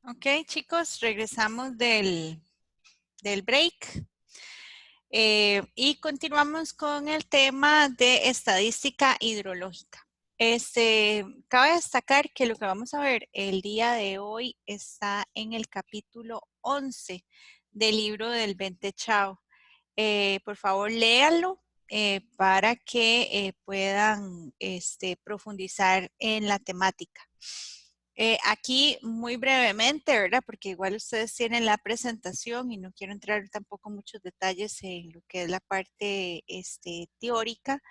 Ok, chicos, regresamos del break y continuamos con el tema de estadística hidrológica. Cabe destacar que lo que vamos a ver el día de hoy está en el capítulo 11 del libro del Bente Chao. Por favor, léanlo para que puedan profundizar en la temática. Aquí muy brevemente, ¿verdad? Porque igual ustedes tienen la presentación y no quiero entrar tampoco en muchos detalles en lo que es la parte teórica.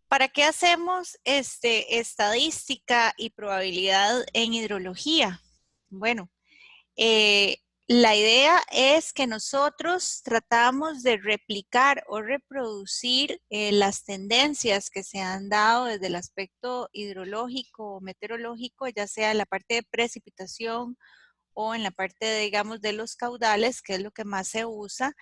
¿Para qué hacemos estadística y probabilidad en hidrología? Bueno, la idea es que nosotros tratamos de replicar o reproducir las tendencias que se han dado desde el aspecto hidrológico o meteorológico, ya sea en la parte de precipitación o en la parte, digamos, de los caudales, que es lo que más se usa.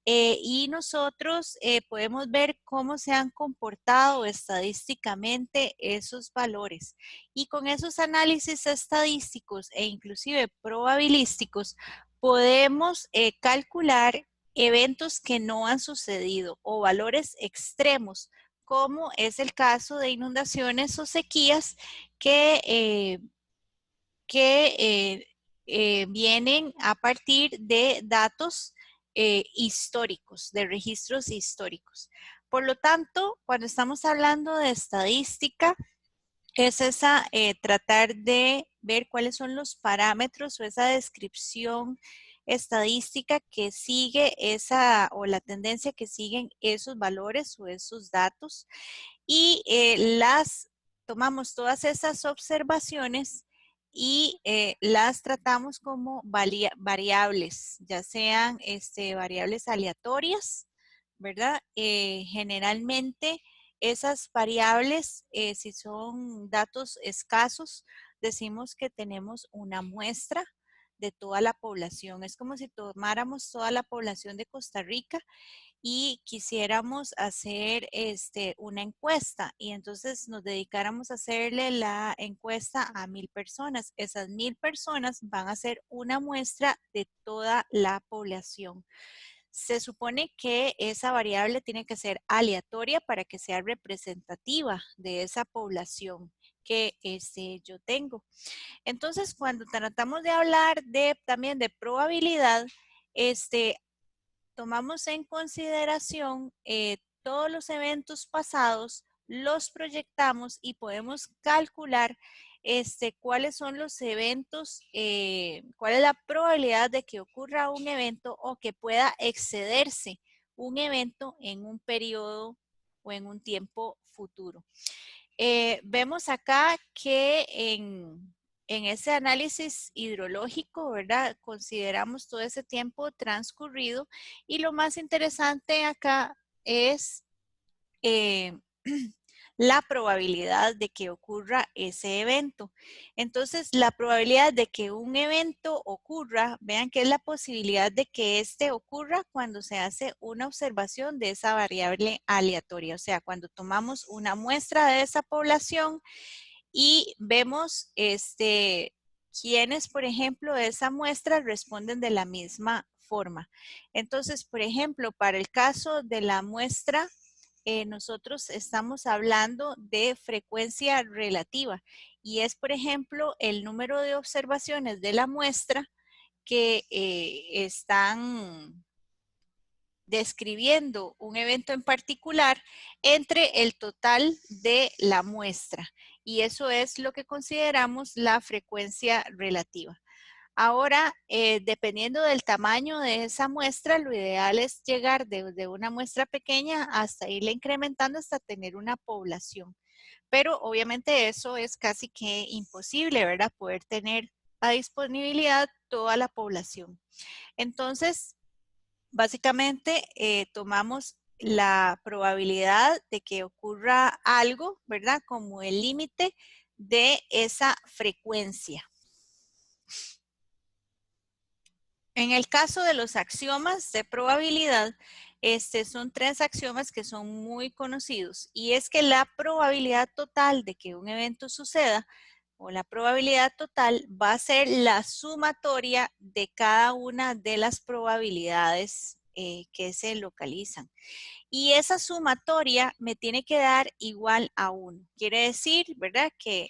Y nosotros podemos ver cómo se han comportado estadísticamente esos valores. Y con esos análisis estadísticos e inclusive probabilísticos, podemos calcular eventos que no han sucedido o valores extremos, como es el caso de inundaciones o sequías que vienen a partir de datos históricos, de registros históricos. Por lo tanto, cuando estamos hablando de estadística, es tratar de ver cuáles son los parámetros o esa descripción estadística que sigue o la tendencia que siguen esos valores o esos datos y tomamos todas esas observaciones y las tratamos como variables, ya sean variables aleatorias, ¿verdad? Generalmente esas variables, si son datos escasos, decimos que tenemos una muestra de toda la población. Es como si tomáramos toda la población de Costa Rica y quisiéramos hacer una encuesta y entonces nos dedicáramos a hacerle la encuesta a 1000 personas. Esas 1000 personas van a ser una muestra de toda la población. Se supone que esa variable tiene que ser aleatoria para que sea representativa de esa población que yo tengo. Entonces, cuando tratamos de hablar también de probabilidad, tomamos en consideración todos los eventos pasados, los proyectamos y podemos calcular cuáles son los eventos, cuál es la probabilidad de que ocurra un evento o que pueda excederse un evento en un periodo o en un tiempo futuro. Vemos acá que en ese análisis hidrológico, ¿verdad? Consideramos todo ese tiempo transcurrido y lo más interesante acá es la probabilidad de que ocurra ese evento. Entonces, la probabilidad de que un evento ocurra, vean que es la posibilidad de que este ocurra cuando se hace una observación de esa variable aleatoria. O sea, cuando tomamos una muestra de esa población y vemos quienes, por ejemplo, de esa muestra responden de la misma forma. Entonces, por ejemplo, para el caso de la muestra, nosotros estamos hablando de frecuencia relativa y es, por ejemplo, el número de observaciones de la muestra que están describiendo un evento en particular entre el total de la muestra. Y eso es lo que consideramos la frecuencia relativa. Ahora, dependiendo del tamaño de esa muestra, lo ideal es llegar desde una muestra pequeña hasta irle incrementando hasta tener una población. Pero obviamente eso es casi que imposible, ¿verdad? Poder tener a disponibilidad toda la población. Entonces, básicamente tomamos la probabilidad de que ocurra algo, ¿verdad? Como el límite de esa frecuencia. En el caso de los axiomas de probabilidad, son 3 axiomas que son muy conocidos y es que la probabilidad total de que un evento suceda o la probabilidad total va a ser la sumatoria de cada una de las probabilidades que se localizan. Y esa sumatoria me tiene que dar igual a 1. Quiere decir, ¿verdad?, que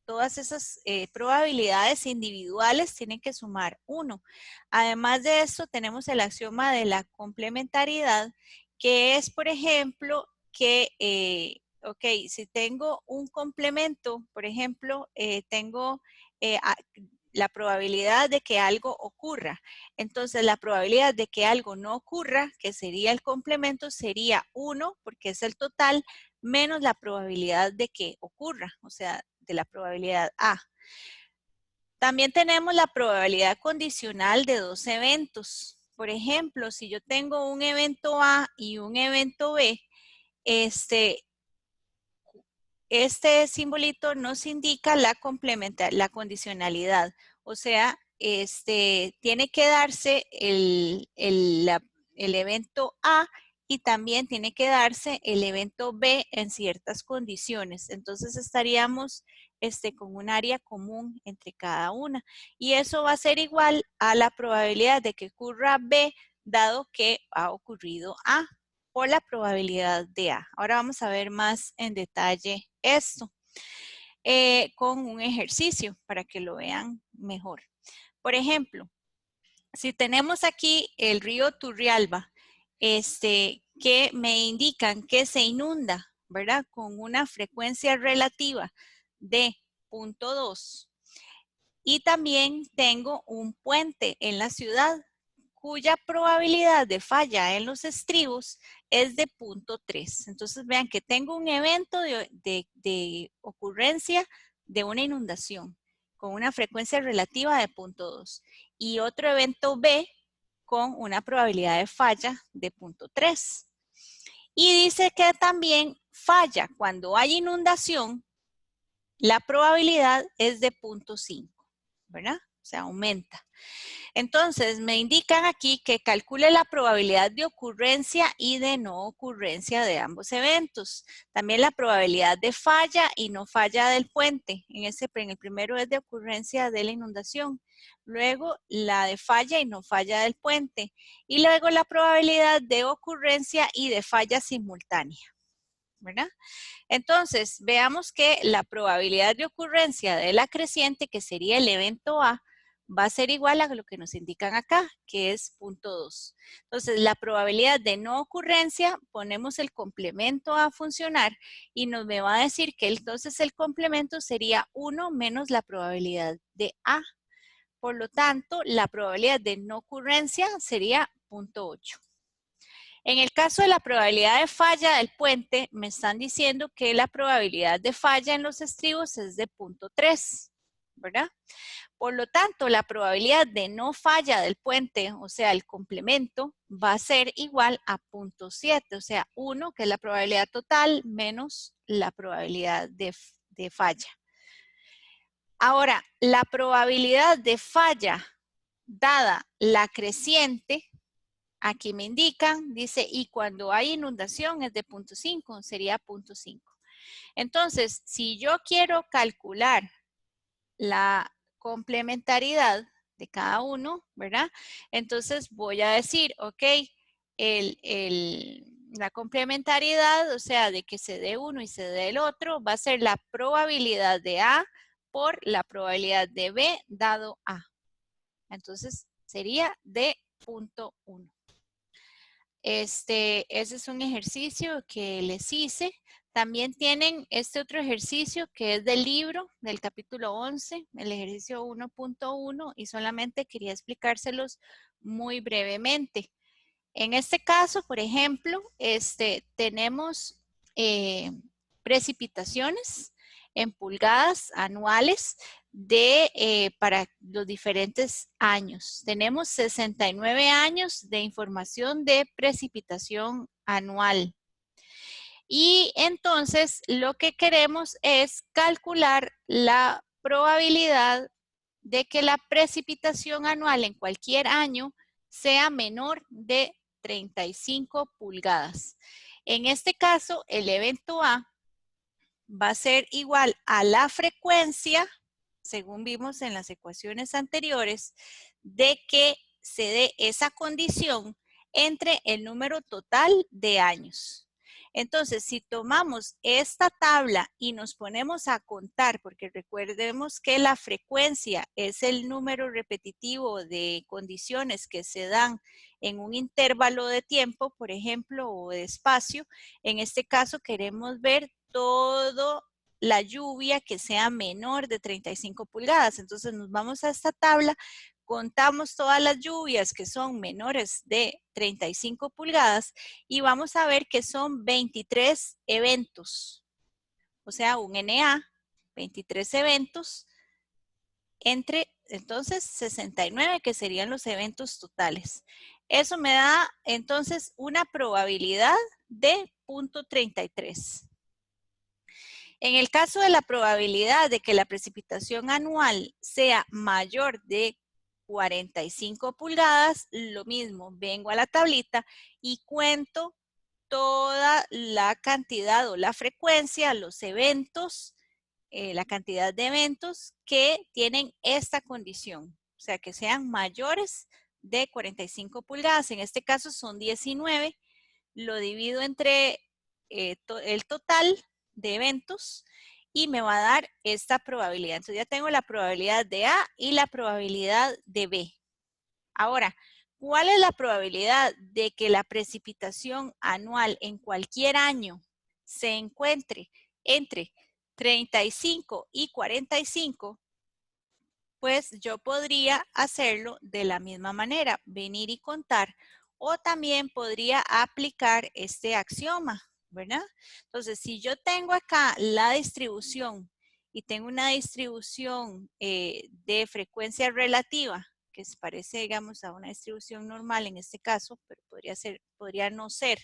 todas esas probabilidades individuales tienen que sumar 1. Además de esto, tenemos el axioma de la complementariedad, que es, por ejemplo, que, ok, si tengo un complemento, por ejemplo, tengo la probabilidad de que algo ocurra. Entonces, la probabilidad de que algo no ocurra, que sería el complemento, sería 1, porque es el total, menos la probabilidad de que ocurra, o sea, de la probabilidad A. También tenemos la probabilidad condicional de dos eventos. Por ejemplo, si yo tengo un evento A y un evento B, este simbolito nos indica la condicionalidad. O sea, tiene que darse el evento A y también tiene que darse el evento B en ciertas condiciones. Entonces estaríamos con un área común entre cada una. Y eso va a ser igual a la probabilidad de que ocurra B, dado que ha ocurrido A, por la probabilidad de A. Ahora vamos a ver más en detalle esto con un ejercicio para que lo vean mejor. Por ejemplo, si tenemos aquí el río Turrialba, que me indican que se inunda, ¿verdad?, con una frecuencia relativa de 0.2. Y también tengo un puente en la ciudad cuya probabilidad de falla en los estribos es de 0.3. Entonces vean que tengo un evento de ocurrencia de una inundación con una frecuencia relativa de 0.2 y otro evento B con una probabilidad de falla de 0.3. Y dice que también falla cuando hay inundación, la probabilidad es de 0.5, ¿verdad? O sea, aumenta. Entonces, me indican aquí que calcule la probabilidad de ocurrencia y de no ocurrencia de ambos eventos. También la probabilidad de falla y no falla del puente. En el primero es de ocurrencia de la inundación. Luego, la de falla y no falla del puente. Y luego, la probabilidad de ocurrencia y de falla simultánea, ¿verdad? Entonces, veamos que la probabilidad de ocurrencia de la creciente, que sería el evento A, va a ser igual a lo que nos indican acá, que es 0.2. Entonces, la probabilidad de no ocurrencia, ponemos el complemento a funcionar y me va a decir que entonces el complemento sería 1 menos la probabilidad de A. Por lo tanto, la probabilidad de no ocurrencia sería 0.8. En el caso de la probabilidad de falla del puente, me están diciendo que la probabilidad de falla en los estribos es de 0.3, ¿verdad? Por lo tanto, la probabilidad de no falla del puente, o sea, el complemento, va a ser igual a 0.7, o sea, 1, que es la probabilidad total, menos la probabilidad de falla. Ahora, la probabilidad de falla dada la creciente, aquí me indican, dice, y cuando hay inundación es de 0.5, sería 0.5. Entonces, si yo quiero calcular la complementariedad de cada uno, ¿verdad? Entonces voy a decir, ok, la complementariedad, o sea, de que se dé uno y se dé el otro, va a ser la probabilidad de A por la probabilidad de B dado A. Entonces, sería de 0.1. Ese es un ejercicio que les hice. También tienen este otro ejercicio que es del libro, del capítulo 11, el ejercicio 1.1, y solamente quería explicárselos muy brevemente. En este caso, por ejemplo, tenemos precipitaciones en pulgadas anuales para los diferentes años. Tenemos 69 años de información de precipitación anual. Y entonces lo que queremos es calcular la probabilidad de que la precipitación anual en cualquier año sea menor de 35 pulgadas. En este caso, el evento A va a ser igual a la frecuencia, según vimos en las ecuaciones anteriores, de que se dé esa condición entre el número total de años. Entonces, si tomamos esta tabla y nos ponemos a contar, porque recordemos que la frecuencia es el número repetitivo de condiciones que se dan en un intervalo de tiempo, por ejemplo, o de espacio. En este caso queremos ver todo la lluvia que sea menor de 35 pulgadas. Entonces nos vamos a esta tabla, contamos todas las lluvias que son menores de 35 pulgadas y vamos a ver que son 23 eventos. O sea, un NA, 23 eventos entre entonces 69 que serían los eventos totales. Eso me da entonces una probabilidad de 0.33. En el caso de la probabilidad de que la precipitación anual sea mayor de 45 pulgadas, lo mismo, vengo a la tablita y cuento toda la cantidad o la frecuencia, los eventos, la cantidad de eventos que tienen esta condición, o sea, que sean mayores de 45 pulgadas. En este caso son 19, lo divido entre el total de eventos y me va a dar esta probabilidad. Entonces ya tengo la probabilidad de A y la probabilidad de B. Ahora, ¿cuál es la probabilidad de que la precipitación anual en cualquier año se encuentre entre 35 y 45? Pues yo podría hacerlo de la misma manera, venir y contar, o también podría aplicar este axioma, ¿verdad? Entonces, si yo tengo acá la distribución y tengo una distribución de frecuencia relativa, que se parece, digamos, a una distribución normal en este caso, pero podría no ser,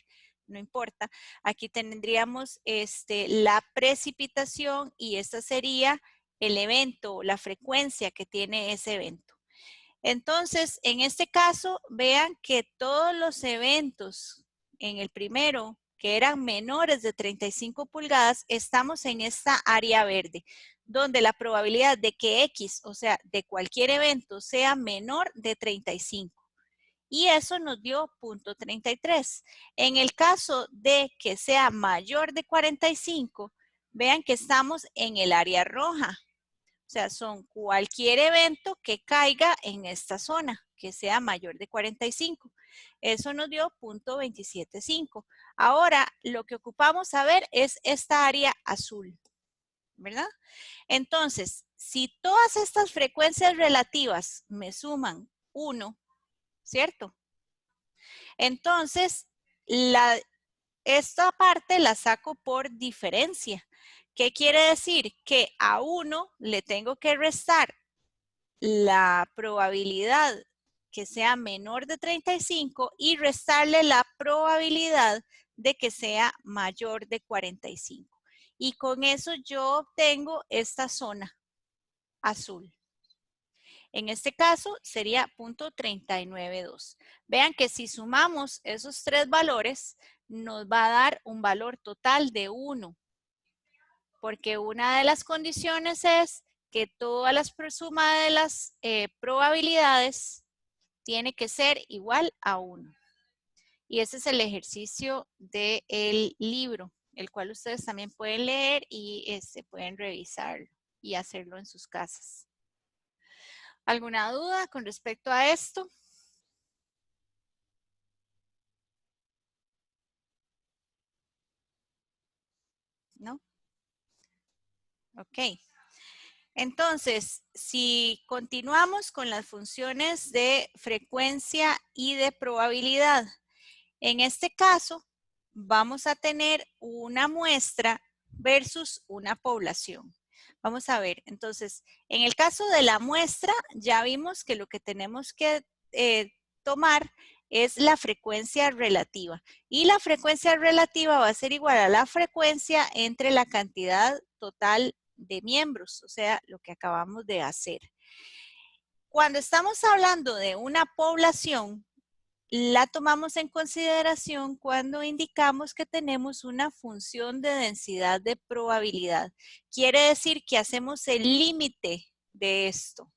no importa. Aquí tendríamos la precipitación y esta sería el evento, la frecuencia que tiene ese evento. Entonces, en este caso, vean que todos los eventos en el primero, que eran menores de 35 pulgadas, estamos en esta área verde, donde la probabilidad de que X, o sea, de cualquier evento, sea menor de 35. Y eso nos dio 0.33. En el caso de que sea mayor de 45, vean que estamos en el área roja. O sea, son cualquier evento que caiga en esta zona, que sea mayor de 45. Eso nos dio 0.275. Ahora, lo que ocupamos saber es esta área azul, ¿verdad? Entonces, si todas estas frecuencias relativas me suman 1, ¿cierto? Entonces, esta parte la saco por diferencia. ¿Qué quiere decir? Que a 1 le tengo que restar la probabilidad que sea menor de 35 y restarle la probabilidad de que sea mayor de 45. Y con eso yo obtengo esta zona azul. En este caso sería 0.392. Vean que si sumamos esos tres valores, nos va a dar un valor total de 1. Porque una de las condiciones es que toda la suma de las probabilidades tiene que ser igual a 1. Y ese es el ejercicio del libro, el cual ustedes también pueden leer y pueden revisarlo y hacerlo en sus casas. ¿Alguna duda con respecto a esto? ¿No? Ok. Entonces, si continuamos con las funciones de frecuencia y de probabilidad, en este caso vamos a tener una muestra versus una población. Vamos a ver, entonces, en el caso de la muestra, ya vimos que lo que tenemos que tomar es la frecuencia relativa. Y la frecuencia relativa va a ser igual a la frecuencia entre la cantidad total de miembros, o sea, lo que acabamos de hacer. Cuando estamos hablando de una población, la tomamos en consideración cuando indicamos que tenemos una función de densidad de probabilidad. Quiere decir que hacemos el límite de esto.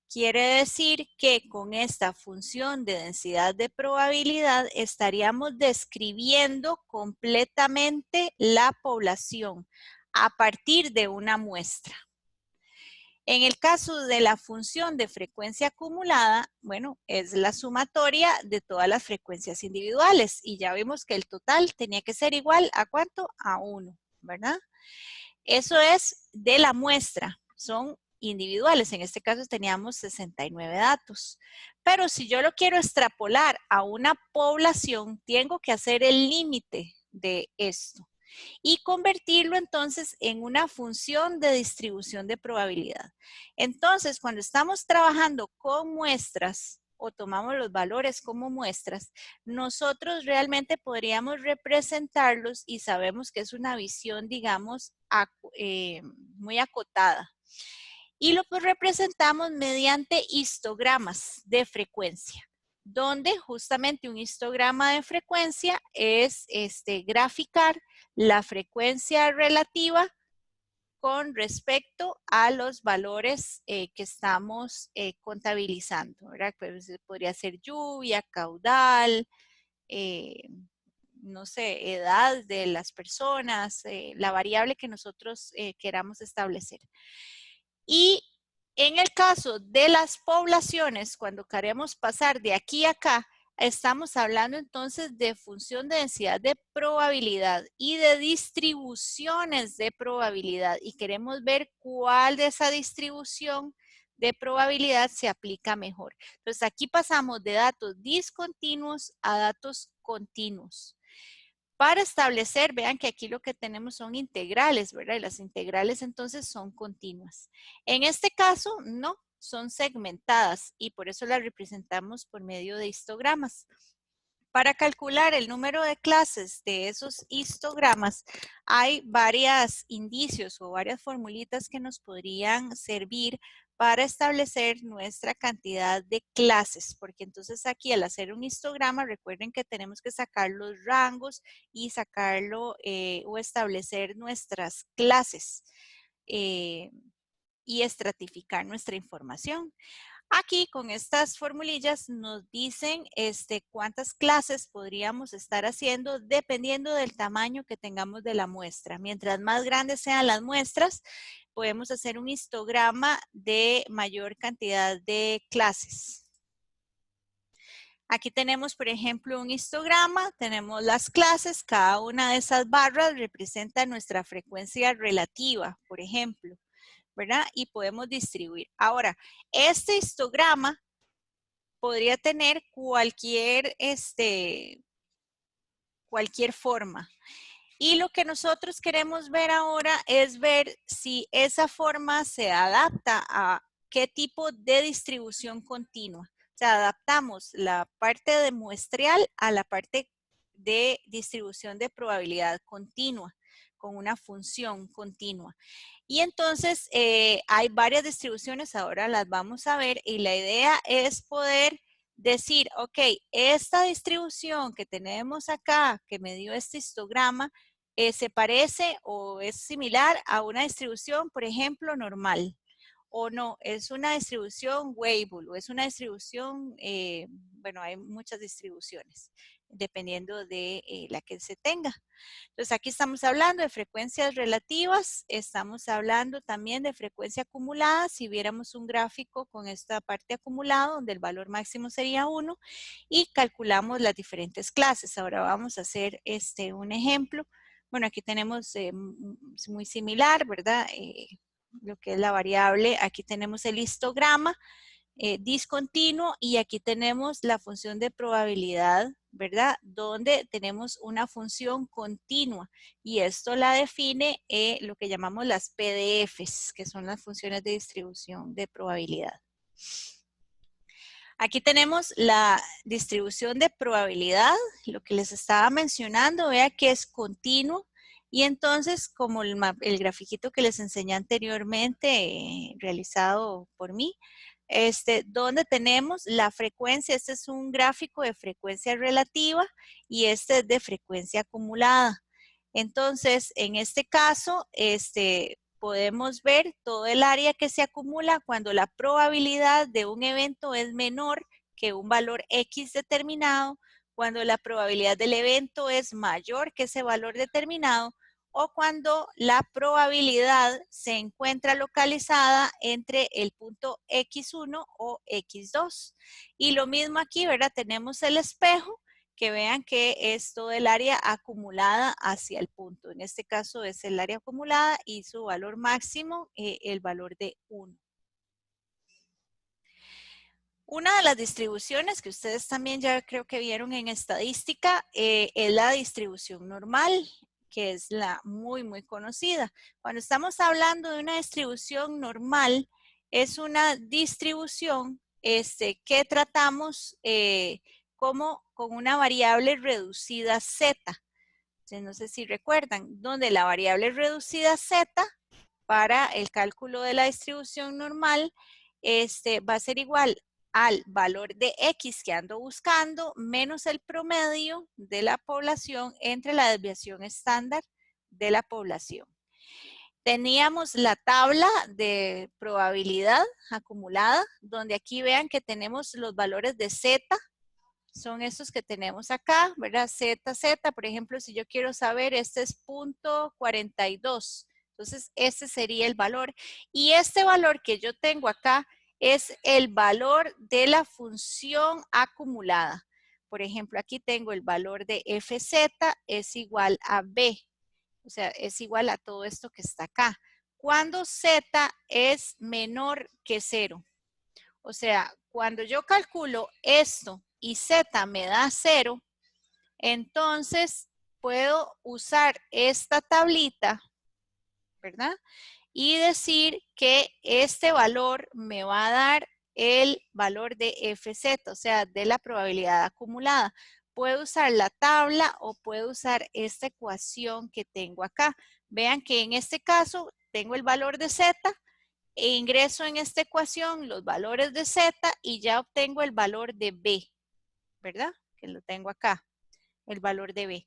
Quiere decir que con esta función de densidad de probabilidad estaríamos describiendo completamente la población a partir de una muestra. En el caso de la función de frecuencia acumulada, bueno, es la sumatoria de todas las frecuencias individuales y ya vimos que el total tenía que ser igual a ¿cuánto? A 1, ¿verdad? Eso es de la muestra, son individuales. En este caso teníamos 69 datos. Pero si yo lo quiero extrapolar a una población, tengo que hacer el límite de esto y convertirlo entonces en una función de distribución de probabilidad. Entonces, cuando estamos trabajando con muestras o tomamos los valores como muestras, nosotros realmente podríamos representarlos y sabemos que es una visión, digamos, muy acotada. Y lo representamos mediante histogramas de frecuencia, donde justamente un histograma de frecuencia es graficar la frecuencia relativa con respecto a los valores que estamos contabilizando, ¿verdad? Pues, podría ser lluvia, caudal, no sé, edad de las personas, la variable que nosotros queramos establecer. Y en el caso de las poblaciones, cuando queremos pasar de aquí a acá, estamos hablando entonces de función de densidad de probabilidad y de distribuciones de probabilidad y queremos ver cuál de esa distribución de probabilidad se aplica mejor. Entonces aquí pasamos de datos discontinuos a datos continuos. Para establecer, vean que aquí lo que tenemos son integrales, ¿verdad? Y las integrales entonces son continuas. En este caso, no, son segmentadas y por eso las representamos por medio de histogramas. Para calcular el número de clases de esos histogramas, hay varios indicios o varias formulitas que nos podrían servir para establecer nuestra cantidad de clases, porque entonces aquí al hacer un histograma, recuerden que tenemos que sacar los rangos y sacarlo o establecer nuestras clases y estratificar nuestra información. Aquí con estas formulillas nos dicen cuántas clases podríamos estar haciendo dependiendo del tamaño que tengamos de la muestra. Mientras más grandes sean las muestras, podemos hacer un histograma de mayor cantidad de clases. Aquí tenemos, por ejemplo, un histograma, tenemos las clases, cada una de esas barras representa nuestra frecuencia relativa, por ejemplo, ¿verdad? Y podemos distribuir. Ahora, este histograma podría tener cualquier forma. Y lo que nosotros queremos ver ahora es ver si esa forma se adapta a qué tipo de distribución continua. O sea, adaptamos la parte de muestreal a la parte de distribución de probabilidad continua, con una función continua. Y entonces hay varias distribuciones, ahora las vamos a ver y la idea es poder decir, ok, esta distribución que tenemos acá, que me dio este histograma, se parece o es similar a una distribución, por ejemplo, normal. O no, es una distribución Weibull o es una distribución, bueno, hay muchas distribuciones, dependiendo de la que se tenga. Entonces aquí estamos hablando de frecuencias relativas, estamos hablando también de frecuencia acumulada, si viéramos un gráfico con esta parte acumulada donde el valor máximo sería 1 y calculamos las diferentes clases. Ahora vamos a hacer un ejemplo. Bueno, aquí tenemos muy similar, ¿verdad? Lo que es la variable, aquí tenemos el histograma discontinuo y aquí tenemos la función de probabilidad, ¿verdad? Donde tenemos una función continua y esto la define lo que llamamos las PDFs, que son las funciones de distribución de probabilidad. Aquí tenemos la distribución de probabilidad, lo que les estaba mencionando, vea que es continuo. Y entonces, como el grafiquito que les enseñé anteriormente, realizado por mí, donde tenemos la frecuencia, este es un gráfico de frecuencia relativa y este es de frecuencia acumulada. Entonces, en este caso, podemos ver todo el área que se acumula cuando la probabilidad de un evento es menor que un valor X determinado, cuando la probabilidad del evento es mayor que ese valor determinado, o cuando la probabilidad se encuentra localizada entre el punto X1 o X2. Y lo mismo aquí, ¿verdad? Tenemos el espejo, que vean que es todo el área acumulada hacia el punto. En este caso es el área acumulada y su valor máximo, el valor de 1. Una de las distribuciones que ustedes también ya creo que vieron en estadística es la distribución normal, que es la muy conocida. Cuando estamos hablando de una distribución normal, es una distribución que tratamos como con una variable reducida z. Entonces, no sé si recuerdan, donde la variable reducida z para el cálculo de la distribución normal va a ser igual al valor de X que ando buscando menos el promedio de la población entre la desviación estándar de la población. Teníamos la tabla de probabilidad acumulada, donde aquí vean que tenemos los valores de Z, son estos que tenemos acá, ¿verdad? Z, por ejemplo, si yo quiero saber, este es .42, entonces este sería el valor. Y este valor que yo tengo acá es el valor de la función acumulada. Por ejemplo, aquí tengo el valor de FZ es igual a B, o sea, es igual a todo esto que está acá. Cuando Z es menor que 0. O sea, cuando yo calculo esto y Z me da 0, entonces puedo usar esta tablita, ¿verdad? Y decir que este valor me va a dar el valor de FZ, o sea, de la probabilidad acumulada. Puedo usar la tabla o puedo usar esta ecuación que tengo acá. Vean que en este caso tengo el valor de Z, e ingreso en esta ecuación los valores de Z y ya obtengo el valor de B, ¿verdad? Que lo tengo acá, el valor de B.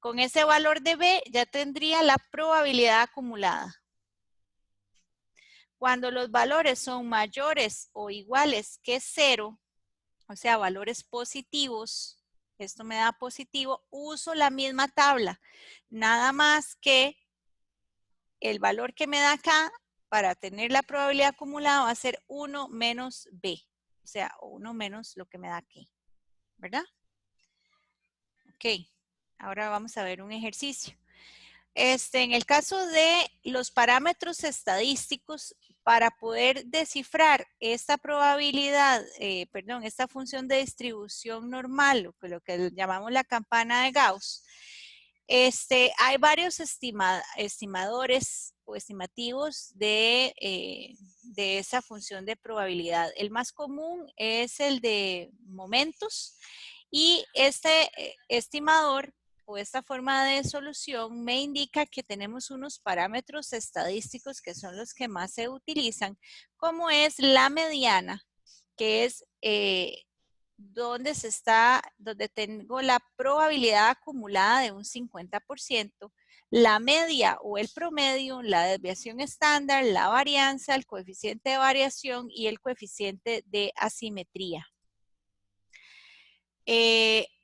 Con ese valor de B ya tendría la probabilidad acumulada. Cuando los valores son mayores o iguales que 0, o sea, valores positivos, esto me da positivo, uso la misma tabla, nada más que el valor que me da acá para tener la probabilidad acumulada va a ser 1 menos B, o sea, 1 menos lo que me da aquí, ¿verdad? Ok, ahora vamos a ver un ejercicio. En el caso de los parámetros estadísticos, para poder descifrar esta probabilidad, esta función de distribución normal, lo que llamamos la campana de Gauss, hay varios estimadores o estimativos de esa función de probabilidad. El más común es el de momentos y este estimador o esta forma de solución me indica que tenemos unos parámetros estadísticos que son los que más se utilizan, como es la mediana, que es donde tengo la probabilidad acumulada de un 50%, la media o el promedio, la desviación estándar, la varianza, el coeficiente de variación y el coeficiente de asimetría.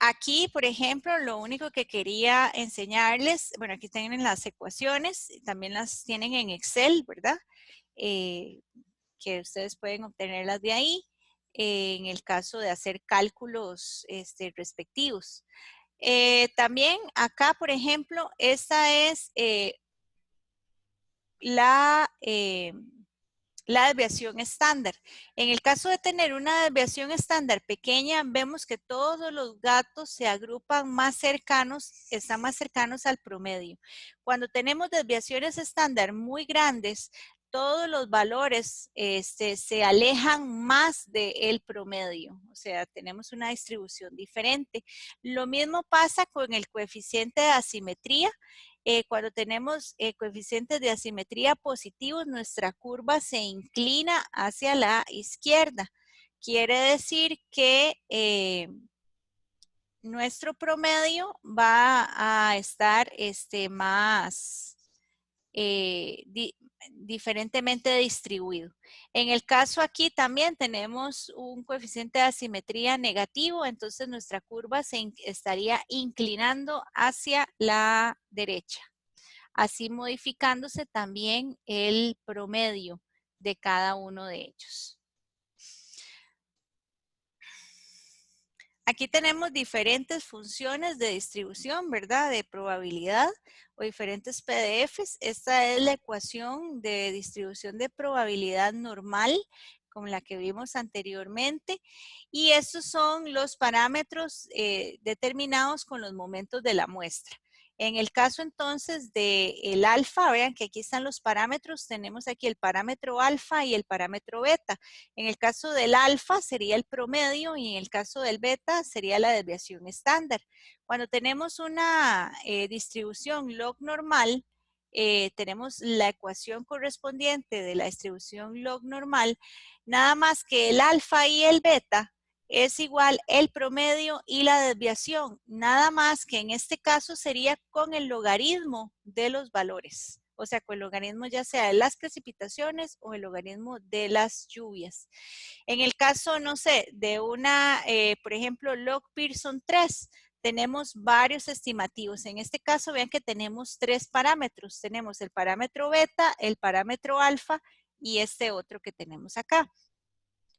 Aquí, por ejemplo, lo único que quería enseñarles, bueno, aquí tienen las ecuaciones, también las tienen en Excel, ¿verdad? Que ustedes pueden obtenerlas de ahí en el caso de hacer cálculos respectivos. También acá, por ejemplo, esta es la desviación estándar. En el caso de tener una desviación estándar pequeña, vemos que todos los datos se agrupan más cercanos, están más cercanos al promedio. Cuando tenemos desviaciones estándar muy grandes, todos los valores se alejan más del promedio, o sea, tenemos una distribución diferente. Lo mismo pasa con el coeficiente de asimetría. Cuando tenemos coeficientes de asimetría positivos, nuestra curva se inclina hacia la izquierda. Quiere decir que nuestro promedio va a estar más diferentemente distribuido. En el caso aquí también tenemos un coeficiente de asimetría negativo, entonces nuestra curva se estaría inclinando hacia la derecha, así modificándose también el promedio de cada uno de ellos. Aquí tenemos diferentes funciones de distribución, ¿verdad? De probabilidad o diferentes PDFs. Esta es la ecuación de distribución de probabilidad normal, como la que vimos anteriormente. Y estos son los parámetros determinados con los momentos de la muestra. En el caso entonces del alfa, vean que aquí están los parámetros. Tenemos aquí el parámetro alfa y el parámetro beta. En el caso del alfa sería el promedio y en el caso del beta sería la desviación estándar. Cuando tenemos una distribución log normal, tenemos la ecuación correspondiente de la distribución log normal, nada más que el alfa y el beta es igual el promedio y la desviación, nada más que en este caso sería con el logaritmo de los valores. O sea, con el logaritmo ya sea de las precipitaciones o el logaritmo de las lluvias. En el caso, no sé, de una, por ejemplo, log Pearson 3, tenemos varios estimativos. En este caso, vean que tenemos 3 parámetros. Tenemos el parámetro beta, el parámetro alfa y este otro que tenemos acá.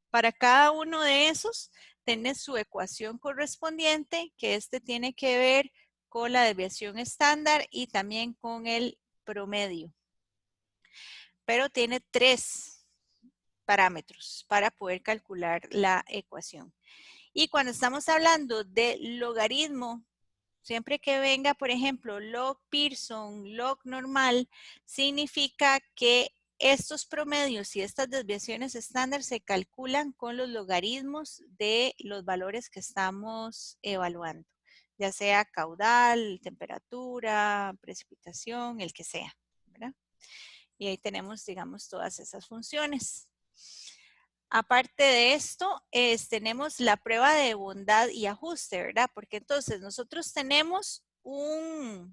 Para cada uno de esos, tiene su ecuación correspondiente, que tiene que ver con la desviación estándar y también con el promedio. Pero tiene 3 parámetros para poder calcular la ecuación. Y cuando estamos hablando de logaritmo, siempre que venga, por ejemplo, log Pearson, log normal, significa que estos promedios y estas desviaciones estándar se calculan con los logaritmos de los valores que estamos evaluando, ya sea caudal, temperatura, precipitación, el que sea, ¿verdad? Y ahí tenemos, digamos, todas esas funciones. Aparte de esto, tenemos la prueba de bondad y ajuste, ¿verdad? Porque entonces nosotros tenemos una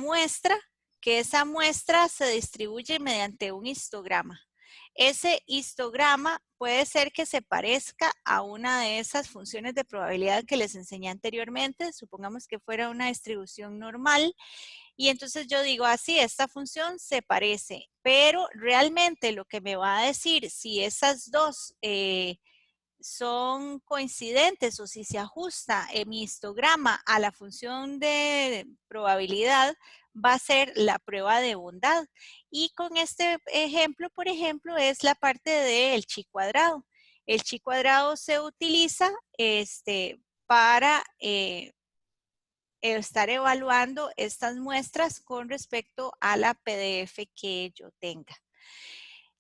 muestra, que esa muestra se distribuye mediante un histograma. Ese histograma puede ser que se parezca a una de esas funciones de probabilidad que les enseñé anteriormente. Supongamos que fuera una distribución normal. Y entonces yo digo, así, esta función se parece, pero realmente lo que me va a decir si esas dos son coincidentes o si se ajusta mi histograma a la función de probabilidad, va a ser la prueba de bondad. Y con este ejemplo, por ejemplo, es la parte del chi cuadrado. El chi cuadrado se utiliza para estar evaluando estas muestras con respecto a la PDF que yo tenga.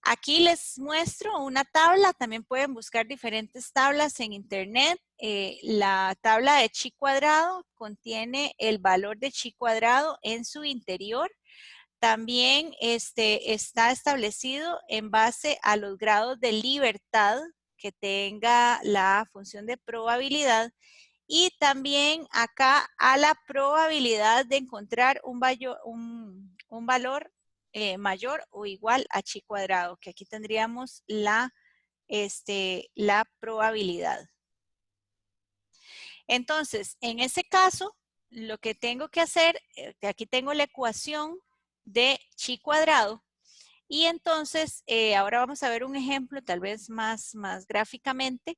Aquí les muestro una tabla, también pueden buscar diferentes tablas en internet. La tabla de chi cuadrado contiene el valor de chi cuadrado en su interior. También está establecido en base a los grados de libertad que tenga la función de probabilidad. Y también acá a la probabilidad de encontrar un valor mayor o igual a chi cuadrado, que aquí tendríamos la probabilidad. Entonces, en ese caso, lo que tengo que hacer, aquí tengo la ecuación de chi cuadrado. Y entonces, ahora vamos a ver un ejemplo tal vez más gráficamente.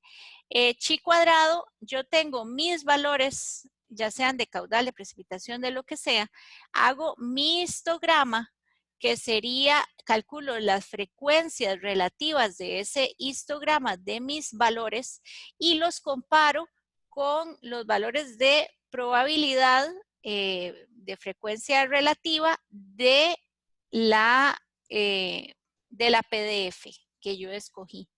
Chi cuadrado, yo tengo mis valores, ya sean de caudal, de precipitación, de lo que sea. Hago mi histograma, que sería, calculo las frecuencias relativas de ese histograma de mis valores y los comparo con los valores de probabilidad de frecuencia relativa de la PDF que yo escogí.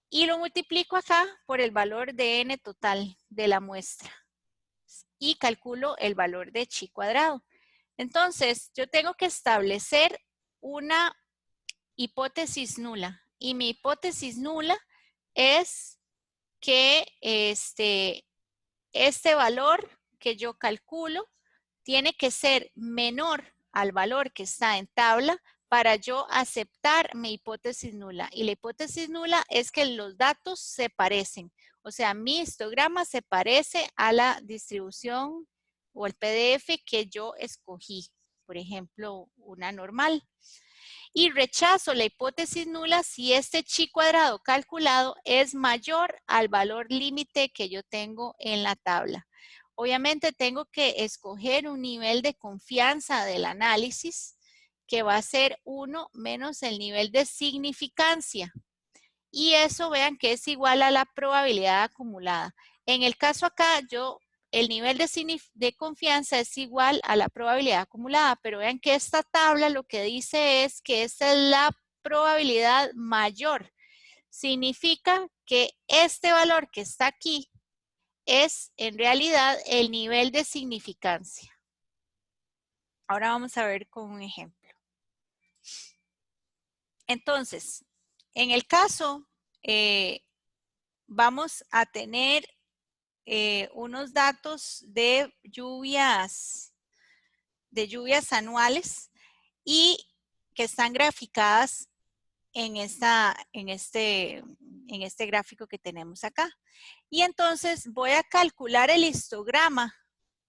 Y lo multiplico acá por el valor de n total de la muestra. Y calculo el valor de chi cuadrado. Entonces, yo tengo que establecer una hipótesis nula. Y mi hipótesis nula es que este valor que yo calculo tiene que ser menor al valor que está en tabla para yo aceptar mi hipótesis nula. Y la hipótesis nula es que los datos se parecen. O sea, mi histograma se parece a la distribución o el PDF que yo escogí. Por ejemplo, una normal. Y rechazo la hipótesis nula si este chi cuadrado calculado es mayor al valor límite que yo tengo en la tabla. Obviamente tengo que escoger un nivel de confianza del análisis que va a ser 1 menos el nivel de significancia. Y eso vean que es igual a la probabilidad acumulada. En el caso acá, el nivel de confianza es igual a la probabilidad acumulada, pero vean que esta tabla lo que dice es que esta es la probabilidad mayor. Significa que este valor que está aquí es en realidad el nivel de significancia. Ahora vamos a ver con un ejemplo. Entonces, en el caso, vamos a tener unos datos de lluvias anuales y que están graficadas en este gráfico que tenemos acá. Y entonces voy a calcular el histograma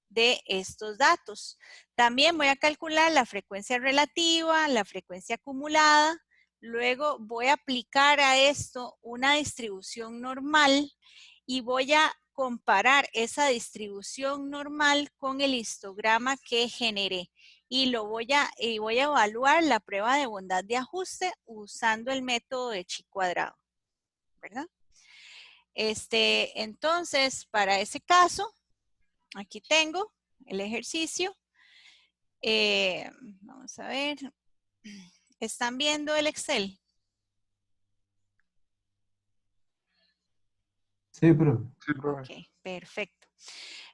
de estos datos. También voy a calcular la frecuencia relativa, la frecuencia acumulada. Luego voy a aplicar a esto una distribución normal y voy a comparar esa distribución normal con el histograma que generé. Y voy a evaluar la prueba de bondad de ajuste usando el método de chi cuadrado, ¿verdad? Entonces, para ese caso, aquí tengo el ejercicio. Vamos a ver. ¿Están viendo el Excel? Sí, profe. Ok, perfecto.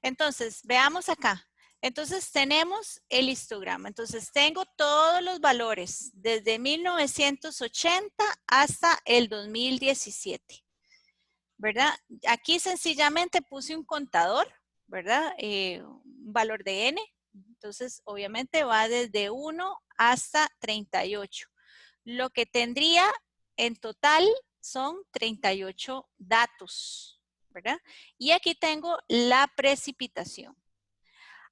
Entonces, veamos acá. Entonces, tenemos el histograma. Entonces, tengo todos los valores desde 1980 hasta el 2017. ¿Verdad? Aquí sencillamente puse un contador, ¿verdad? Un valor de n. Entonces, obviamente va desde 1 hasta 38. Lo que tendría en total son 38 datos, ¿verdad? Y aquí tengo la precipitación.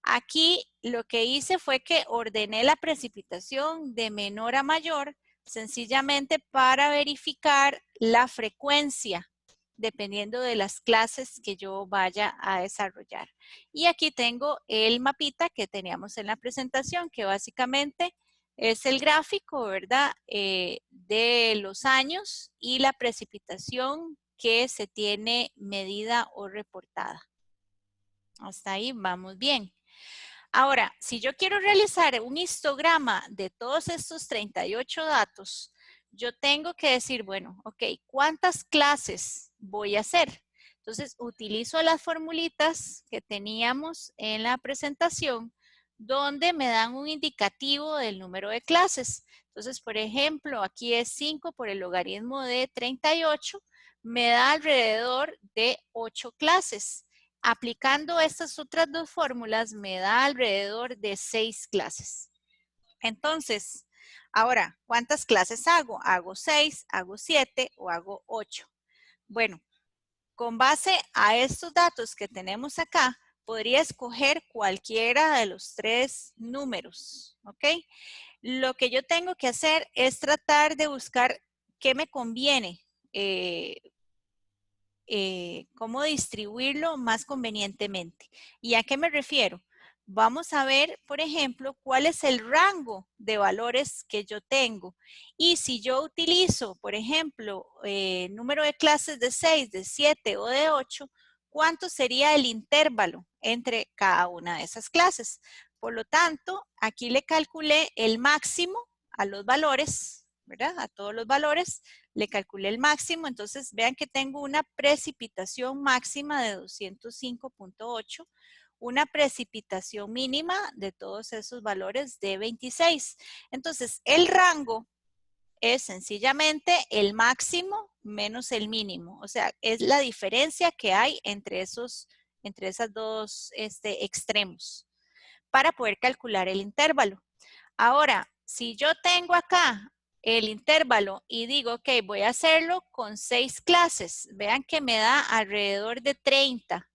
Aquí lo que hice fue que ordené la precipitación de menor a mayor, sencillamente para verificar la frecuencia, dependiendo de las clases que yo vaya a desarrollar. Y aquí tengo el mapita que teníamos en la presentación, que básicamente es el gráfico, ¿verdad? De los años y la precipitación que se tiene medida o reportada. Hasta ahí vamos bien. Ahora, si yo quiero realizar un histograma de todos estos 38 datos, yo tengo que decir, bueno, ok, ¿cuántas clases voy a hacer? Entonces, utilizo las formulitas que teníamos en la presentación, donde me dan un indicativo del número de clases. Entonces, por ejemplo, aquí es 5 por el logaritmo de 38, me da alrededor de 8 clases. Aplicando estas otras dos fórmulas me da alrededor de 6 clases. Entonces, ahora, ¿cuántas clases hago? ¿Hago 6, hago 7 o hago 8? Bueno, con base a estos datos que tenemos acá, podría escoger cualquiera de los 3 números, ¿ok? Lo que yo tengo que hacer es tratar de buscar qué me conviene, cómo distribuirlo más convenientemente. ¿Y a qué me refiero? Vamos a ver, por ejemplo, cuál es el rango de valores que yo tengo. Y si yo utilizo, por ejemplo, número de clases de 6, de 7 o de 8, ¿cuánto sería el intervalo entre cada una de esas clases? Por lo tanto, aquí le calculé el máximo a los valores, ¿verdad? A todos los valores le calculé el máximo, entonces vean que tengo una precipitación máxima de 205.8, una precipitación mínima de todos esos valores de 26. Entonces, el rango es sencillamente el máximo menos el mínimo, o sea, es la diferencia que hay entre esos dos extremos. para poder calcular el intervalo. Ahora, si yo tengo acá el intervalo y digo, ok, voy a hacerlo con 6 clases, vean que me da alrededor de 30,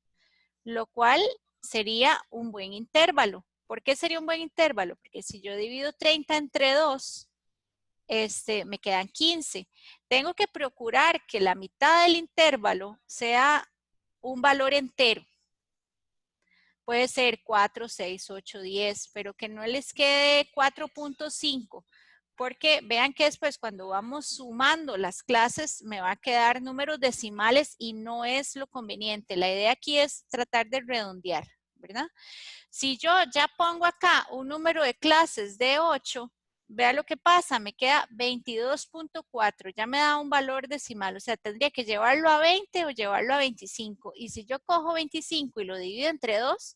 lo cual sería un buen intervalo. ¿Por qué sería un buen intervalo? Porque si yo divido 30 entre 2, me quedan 15. Tengo que procurar que la mitad del intervalo sea un valor entero. Puede ser 4, 6, 8, 10, pero que no les quede 4.5, porque vean que después cuando vamos sumando las clases me va a quedar números decimales y no es lo conveniente. La idea aquí es tratar de redondear, ¿verdad? Si yo ya pongo acá un número de clases de 8, vea lo que pasa, me queda 22.4, ya me da un valor decimal, o sea, tendría que llevarlo a 20 o llevarlo a 25. Y si yo cojo 25 y lo divido entre 2,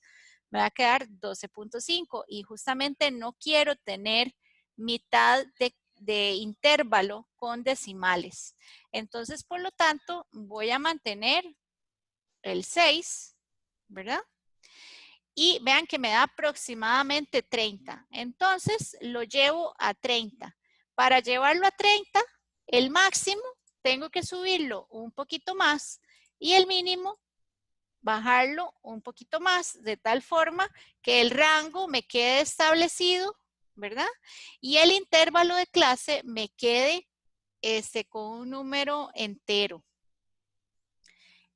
me va a quedar 12.5 y justamente no quiero tener mitad de intervalo con decimales. Entonces, por lo tanto, voy a mantener el 6, ¿verdad? Y vean que me da aproximadamente 30. Entonces lo llevo a 30. Para llevarlo a 30, el máximo tengo que subirlo un poquito más y el mínimo bajarlo un poquito más, de tal forma que el rango me quede establecido, ¿verdad? Y el intervalo de clase me quede con un número entero.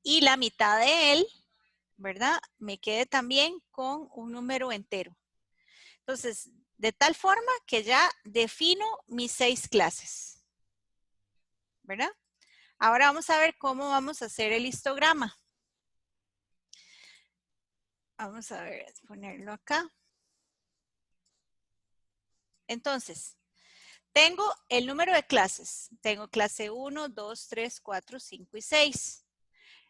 Y la mitad de él, ¿verdad? Me quede también con un número entero. Entonces, de tal forma que ya defino mis 6 clases, ¿verdad? Ahora vamos a ver cómo vamos a hacer el histograma. Vamos a ver, ponerlo acá. Entonces, tengo el número de clases. Tengo clase 1, 2, 3, 4, 5 y 6.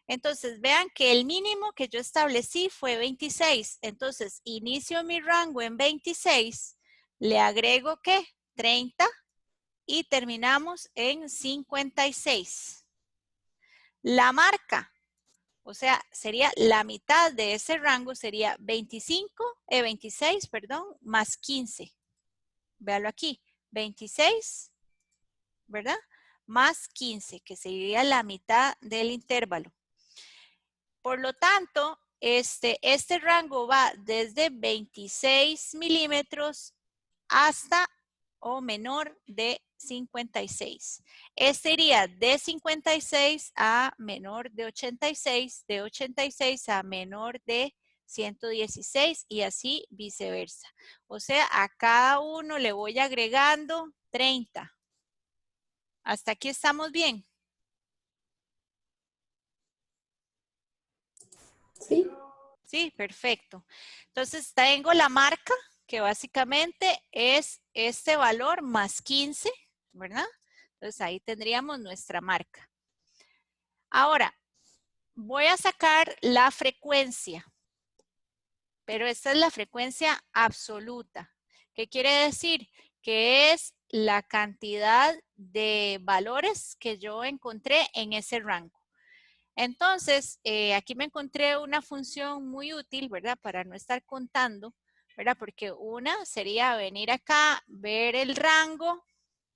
Entonces, vean que el mínimo que yo establecí fue 26. Entonces, inicio mi rango en 26. Le agrego, ¿qué? 30 y terminamos en 56. La marca, o sea, sería la mitad de ese rango, sería 26, perdón, más 15. Véalo aquí, 26, ¿verdad? Más 15, que sería la mitad del intervalo. Por lo tanto, este rango va desde 26 milímetros hasta o menor de 56. Este iría de 56 a menor de 86, de 86 a menor de 116 y así viceversa. O sea, a cada uno le voy agregando 30. ¿Hasta aquí estamos bien? Sí. Sí, perfecto. Entonces tengo la marca que básicamente es este valor más 15, ¿verdad? Entonces ahí tendríamos nuestra marca. Ahora, voy a sacar la frecuencia, pero esta es la frecuencia absoluta. ¿Qué quiere decir? Que es la cantidad de valores que yo encontré en ese rango. Entonces, aquí me encontré una función muy útil, ¿verdad? Para no estar contando, ¿verdad? Porque una sería venir acá, ver el rango,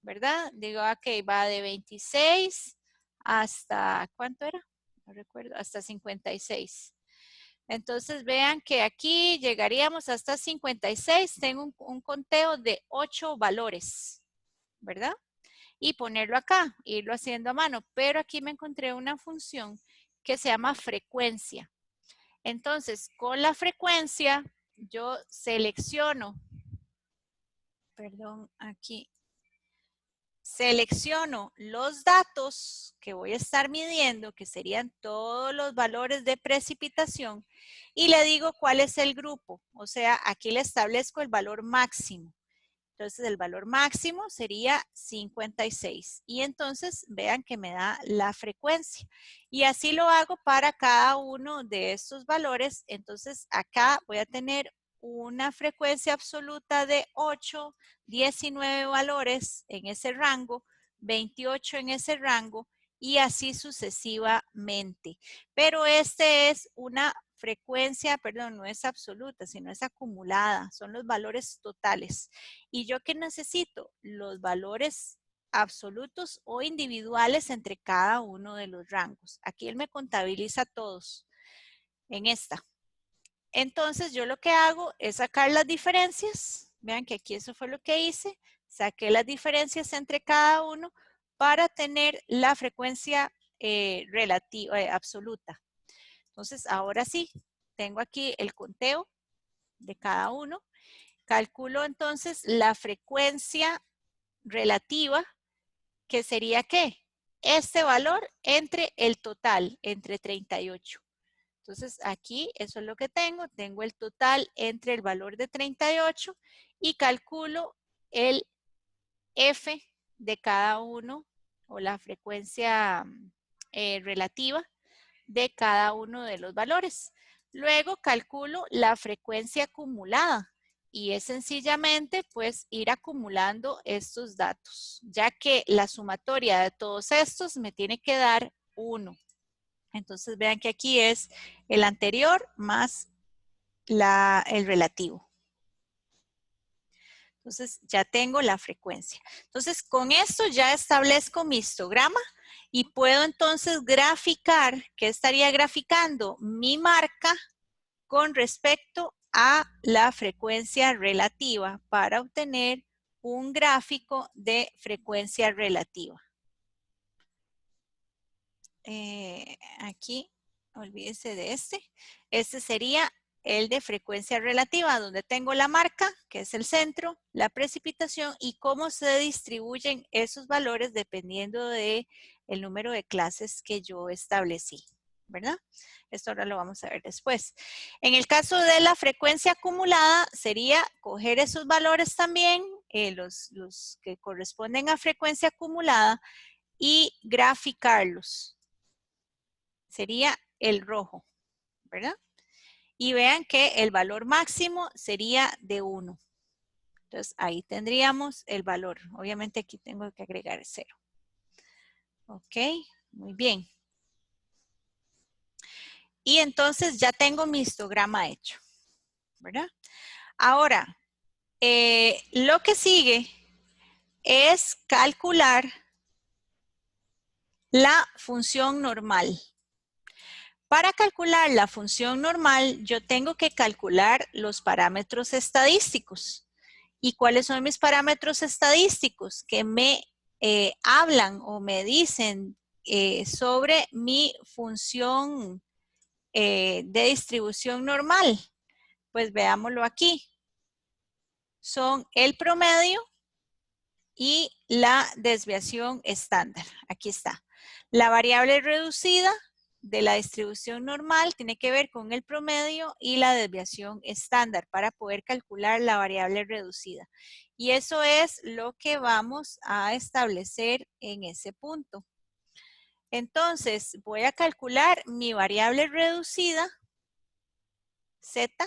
¿verdad? Digo, ok, va de 26 hasta, ¿cuánto era? No recuerdo, hasta 56. Entonces, vean que aquí llegaríamos hasta 56. Tengo un conteo de 8 valores, ¿verdad? Y ponerlo acá, irlo haciendo a mano. Pero aquí me encontré una función que se llama frecuencia. Entonces, con la frecuencia, yo selecciono, perdón, aquí, selecciono los datos que voy a estar midiendo, que serían todos los valores de precipitación, y le digo cuál es el grupo. O sea, aquí le establezco el valor máximo. Entonces, el valor máximo sería 56. Y entonces, vean que me da la frecuencia. Y así lo hago para cada uno de estos valores. Entonces, acá voy a tener una frecuencia absoluta de 8, 19 valores en ese rango, 28 en ese rango y así sucesivamente. Pero este es una frecuencia, perdón, no es absoluta, sino es acumulada, son los valores totales. ¿Y yo qué necesito? Los valores absolutos o individuales entre cada uno de los rangos. Aquí él me contabiliza todos en esta. Entonces yo lo que hago es sacar las diferencias. Vean que aquí eso fue lo que hice. Saqué las diferencias entre cada uno para tener la frecuencia relativa, absoluta. Entonces ahora sí, tengo aquí el conteo de cada uno. Calculo entonces la frecuencia relativa, que sería ¿qué? Este valor entre el total, entre 38. Entonces aquí eso es lo que tengo. Tengo el total entre el valor de 38 y calculo el F de cada uno o la frecuencia relativa de cada uno de los valores. Luego calculo la frecuencia acumulada y es sencillamente pues ir acumulando estos datos, ya que la sumatoria de todos estos me tiene que dar 1. Entonces vean que aquí es el anterior más el relativo. Entonces ya tengo la frecuencia. Entonces con esto ya establezco mi histograma y puedo entonces graficar, ¿qué estaría graficando? Mi marca con respecto a la frecuencia relativa para obtener un gráfico de frecuencia relativa. Aquí, olvídese de este. Este sería el de frecuencia relativa, donde tengo la marca, que es el centro, la precipitación y cómo se distribuyen esos valores dependiendo de el número de clases que yo establecí, ¿verdad? Esto ahora lo vamos a ver después. En el caso de la frecuencia acumulada, sería coger esos valores también, los que corresponden a frecuencia acumulada, y graficarlos. Sería el rojo, ¿verdad? Y vean que el valor máximo sería de 1. Entonces, ahí tendríamos el valor. Obviamente aquí tengo que agregar 0. Ok, muy bien. Y entonces ya tengo mi histograma hecho, ¿verdad? Ahora, lo que sigue es calcular la función normal. Para calcular la función normal, yo tengo que calcular los parámetros estadísticos. ¿Y cuáles son mis parámetros estadísticos? Que me hablan o me dicen sobre mi función de distribución normal. Pues veámoslo aquí. Son el promedio y la desviación estándar. Aquí está. La variable reducida de la distribución normal tiene que ver con el promedio y la desviación estándar para poder calcular la variable reducida. Y eso es lo que vamos a establecer en ese punto. Entonces, voy a calcular mi variable reducida, Z,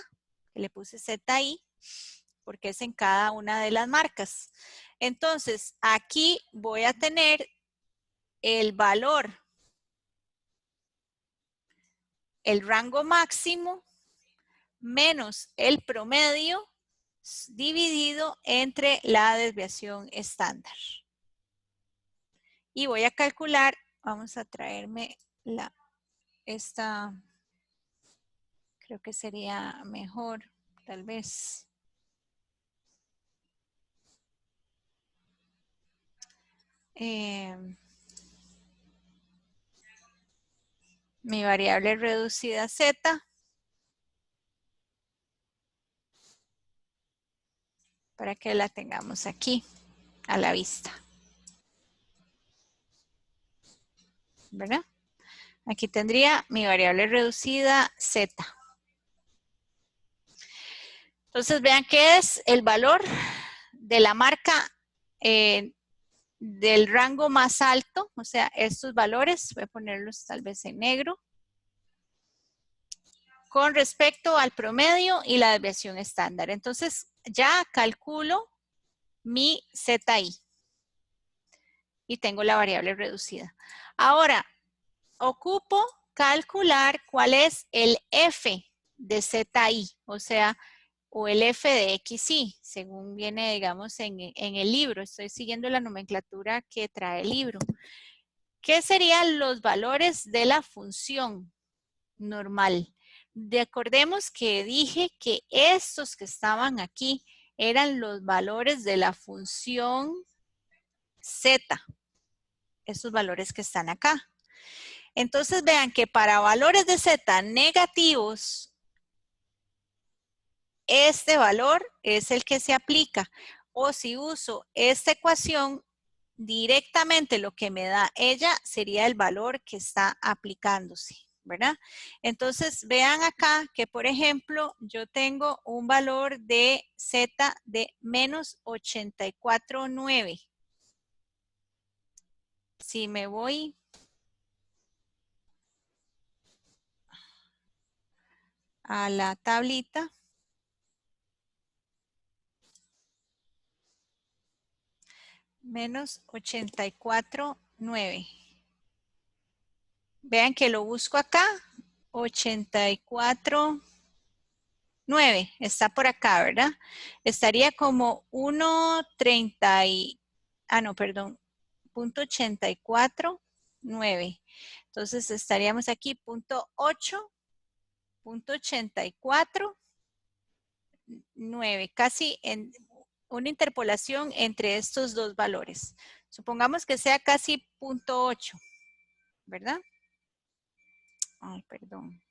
que le puse Z ahí, porque es en cada una de las marcas. Entonces, aquí voy a tener el valor, el rango máximo, menos el promedio dividido entre la desviación estándar. Y voy a calcular, vamos a traerme esta, creo que sería mejor, tal vez. Mi variable reducida Z. Para que la tengamos aquí a la vista. ¿Verdad? Aquí tendría mi variable reducida Z. Entonces vean que es el valor de la marca del rango más alto, o sea, estos valores, voy a ponerlos tal vez en negro, con respecto al promedio y la desviación estándar. Entonces ya calculo mi ZI. y tengo la variable reducida. Ahora, ocupo calcular cuál es el f de zi, o sea, o el f de xy, según viene, digamos, en el libro. Estoy siguiendo la nomenclatura que trae el libro. ¿Qué serían los valores de la función normal? Recordemos que dije que estos que estaban aquí eran los valores de la función z, esos valores que están acá. Entonces vean que para valores de z negativos, este valor es el que se aplica. O si uso esta ecuación, directamente lo que me da ella sería el valor que está aplicándose, ¿verdad? Entonces vean acá que, por ejemplo, yo tengo un valor de z de menos 84,9. Si me voy a la tablita, menos 84,9. Vean que lo busco acá, 84,9. Está por acá, ¿verdad? Estaría como 1,30 no, perdón, 0.84,9. Entonces estaríamos aquí, 0.8.84,9. Casi en una interpolación entre estos dos valores. Supongamos que sea casi 0.8, ¿verdad? Ay, perdón.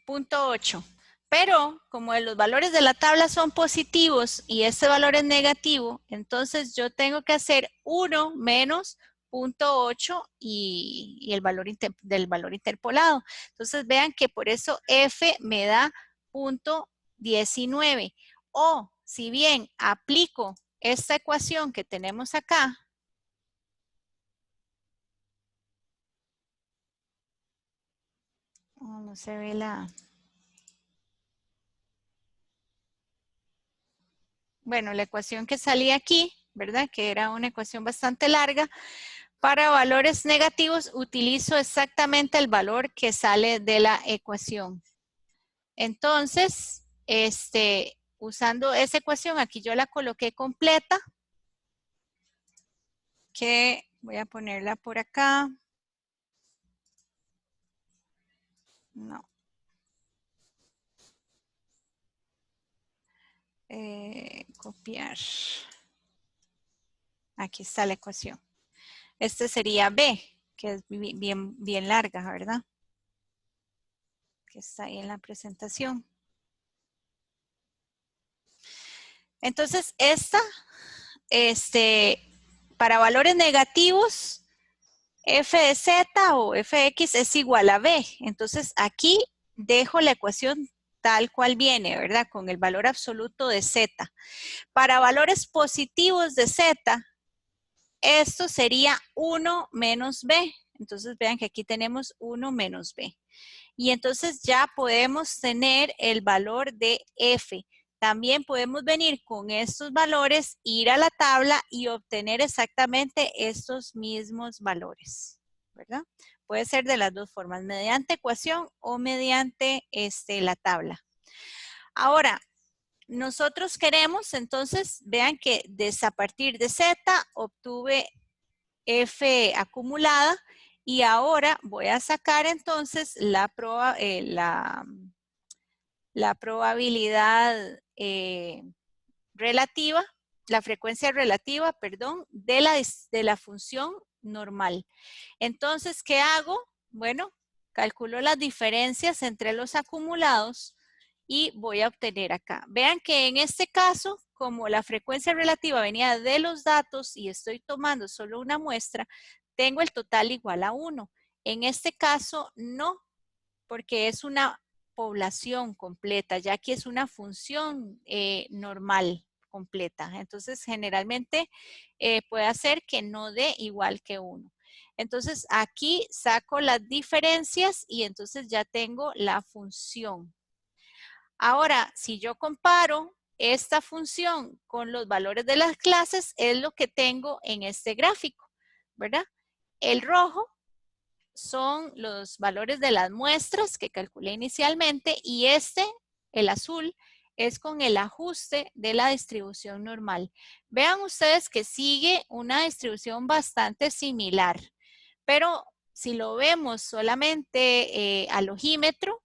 Punto 8. Pero como los valores de la tabla son positivos y este valor es negativo, entonces yo tengo que hacer 1 menos 0.8 y el valor del valor interpolado. Entonces vean que por eso f me da 0.19. O si bien aplico esta ecuación que tenemos acá, no se ve la... Bueno, la ecuación que salía aquí, ¿verdad? Que era una ecuación bastante larga. Para valores negativos utilizo exactamente el valor que sale de la ecuación. Entonces, usando esa ecuación, aquí yo la coloqué completa, que voy a ponerla por acá. No. Copiar. Aquí está la ecuación. Este sería B, que es bien larga, ¿verdad? Que está ahí en la presentación. Entonces, para valores negativos, f de z o f de x es igual a b. Entonces, aquí dejo la ecuación tal cual viene, ¿verdad? Con el valor absoluto de z. Para valores positivos de z, esto sería 1 menos b. Entonces, vean que aquí tenemos 1 menos b. Y entonces ya podemos tener el valor de f. También podemos venir con estos valores, ir a la tabla y obtener exactamente estos mismos valores, ¿verdad? Puede ser de las dos formas, mediante ecuación o mediante la tabla. Ahora, nosotros queremos, entonces, vean que a partir de z obtuve f acumulada y ahora voy a sacar entonces la probabilidad relativa, la frecuencia relativa, perdón, de la función normal. Entonces, ¿qué hago? Bueno, calculo las diferencias entre los acumulados y voy a obtener acá. Vean que en este caso, como la frecuencia relativa venía de los datos y estoy tomando solo una muestra, tengo el total igual a 1. En este caso, no, porque es una población completa, ya que es una función normal completa. Entonces, generalmente puede hacer que no dé igual que 1. Entonces, aquí saco las diferencias y entonces ya tengo la función. Ahora, si yo comparo esta función con los valores de las clases, es lo que tengo en este gráfico, ¿verdad? El rojo son los valores de las muestras que calculé inicialmente y el azul, es con el ajuste de la distribución normal. Vean ustedes que sigue una distribución bastante similar, pero si lo vemos solamente al ojímetro,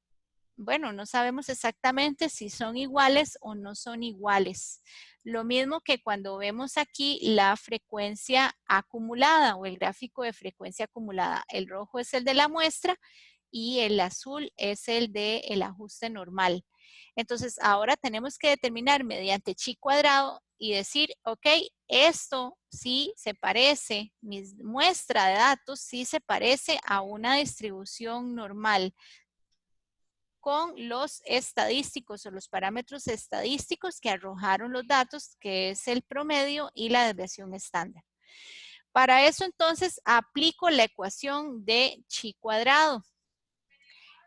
bueno, no sabemos exactamente si son iguales o no son iguales. Lo mismo que cuando vemos aquí la frecuencia acumulada o el gráfico de frecuencia acumulada. El rojo es el de la muestra y el azul es el del ajuste normal. Entonces, ahora tenemos que determinar mediante chi cuadrado y decir, ok, esto sí se parece, mi muestra de datos sí se parece a una distribución normal con los estadísticos o los parámetros estadísticos que arrojaron los datos, que es el promedio y la desviación estándar. Para eso entonces aplico la ecuación de chi cuadrado.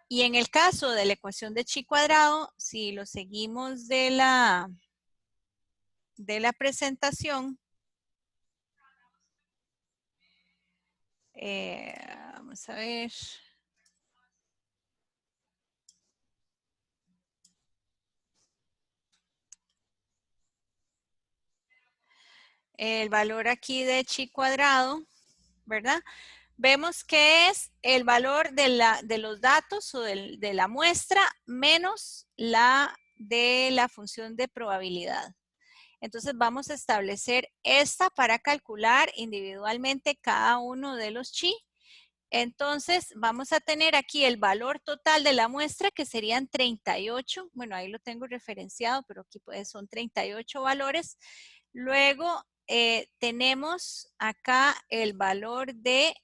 Y en el caso de la ecuación de chi cuadrado, si lo seguimos de la presentación, vamos a ver. El valor aquí de chi cuadrado, ¿verdad? Vemos que es el valor de los datos o de la muestra menos la de la función de probabilidad. Entonces vamos a establecer esta para calcular individualmente cada uno de los chi. Entonces vamos a tener aquí el valor total de la muestra que serían 38. Bueno, ahí lo tengo referenciado, pero aquí pues son 38 valores. Luego tenemos acá el valor de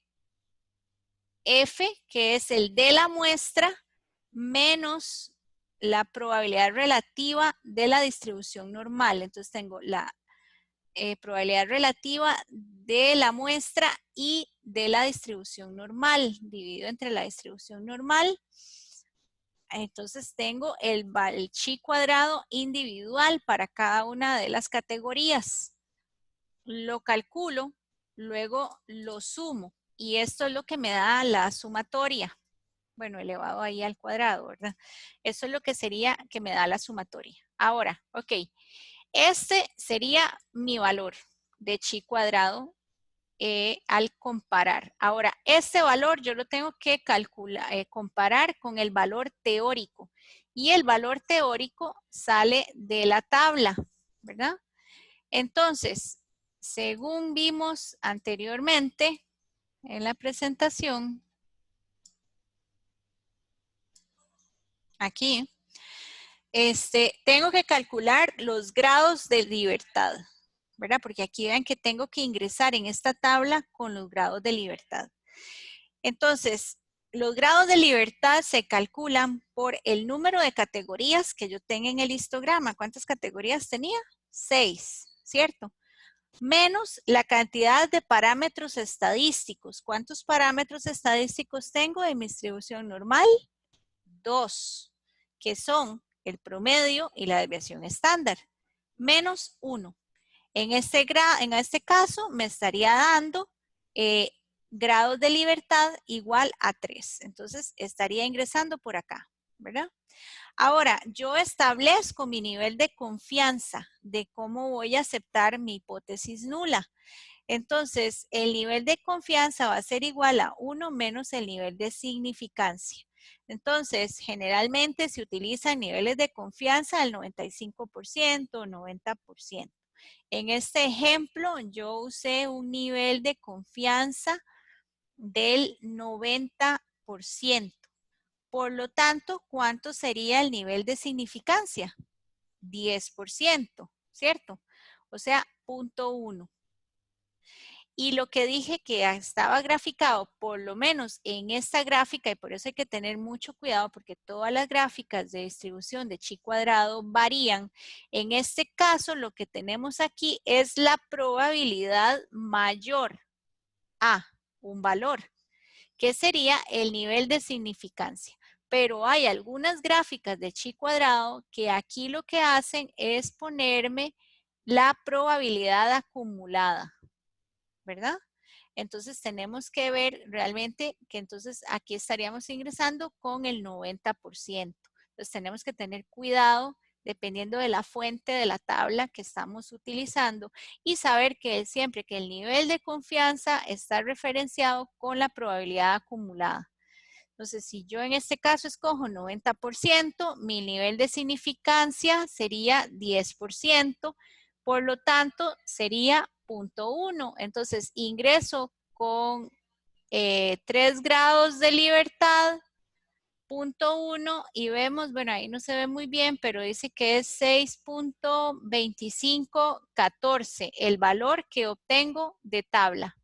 F, que es el de la muestra, menos la probabilidad relativa de la distribución normal. Entonces tengo la probabilidad relativa de la muestra y de la distribución normal, dividido entre la distribución normal. Entonces tengo el chi cuadrado individual para cada una de las categorías. Lo calculo, luego lo sumo. Y esto es lo que me da la sumatoria. Bueno, elevado ahí al cuadrado, ¿verdad? Eso es lo que sería que me da la sumatoria. Ahora, ok. Este sería mi valor de chi cuadrado al comparar. Ahora, este valor yo lo tengo que calcular, comparar con el valor teórico. Y el valor teórico sale de la tabla, ¿verdad? Entonces, según vimos anteriormente en la presentación, aquí, tengo que calcular los grados de libertad, ¿verdad? Porque aquí vean que tengo que ingresar en esta tabla con los grados de libertad. Entonces, los grados de libertad se calculan por el número de categorías que yo tenga en el histograma. ¿Cuántas categorías tenía? 6, ¿cierto? Menos la cantidad de parámetros estadísticos. ¿Cuántos parámetros estadísticos tengo en mi distribución normal? 2, que son el promedio y la desviación estándar, menos 1. En este caso me estaría dando grados de libertad igual a 3. Entonces estaría ingresando por acá, ¿verdad? Ahora, yo establezco mi nivel de confianza de cómo voy a aceptar mi hipótesis nula. Entonces, el nivel de confianza va a ser igual a 1 menos el nivel de significancia. Entonces, generalmente se utilizan niveles de confianza del 95%, 90%. En este ejemplo, yo usé un nivel de confianza del 90%. Por lo tanto, ¿cuánto sería el nivel de significancia? 10%, ¿cierto? O sea, 0.1. Y lo que dije que estaba graficado, por lo menos en esta gráfica, y por eso hay que tener mucho cuidado porque todas las gráficas de distribución de chi cuadrado varían. En este caso, lo que tenemos aquí es la probabilidad mayor a un valor, que sería el nivel de significancia. pero hay algunas gráficas de chi cuadrado que aquí lo que hacen es ponerme la probabilidad acumulada, ¿verdad? Entonces tenemos que ver realmente que entonces aquí estaríamos ingresando con el 90%. Entonces tenemos que tener cuidado dependiendo de la fuente de la tabla que estamos utilizando y saber que siempre que el nivel de confianza está referenciado con la probabilidad acumulada. Entonces, si yo en este caso escojo 90%, mi nivel de significancia sería 10%, por lo tanto sería 0.1. Entonces, ingreso con 3 grados de libertad, 0.1 y vemos, bueno, ahí no se ve muy bien, pero dice que es 6.2514, el valor que obtengo de tabla.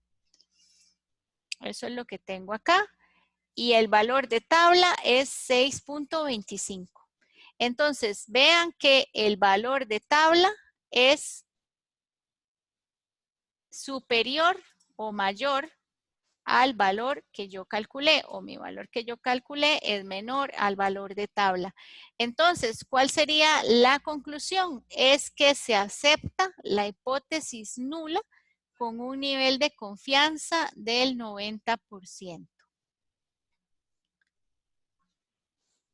Eso es lo que tengo acá. Y el valor de tabla es 6.25. Entonces, vean que el valor de tabla es superior o mayor al valor que yo calculé, o mi valor que yo calculé es menor al valor de tabla. Entonces, ¿cuál sería la conclusión? Es que se acepta la hipótesis nula con un nivel de confianza del 90%.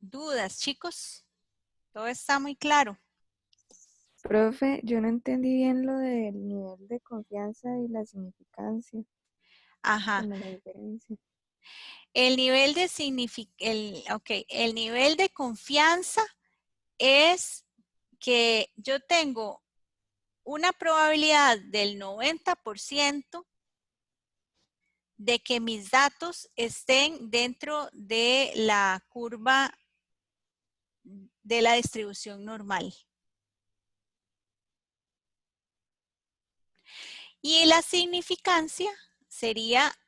¿Dudas, chicos? Todo está muy claro. Profe, yo no entendí bien lo del nivel de confianza y la significancia, Ajá. como la diferencia. El nivel de el nivel de confianza es que yo tengo una probabilidad del 90% de que mis datos estén dentro de la curva de la distribución normal. Y la significancia sería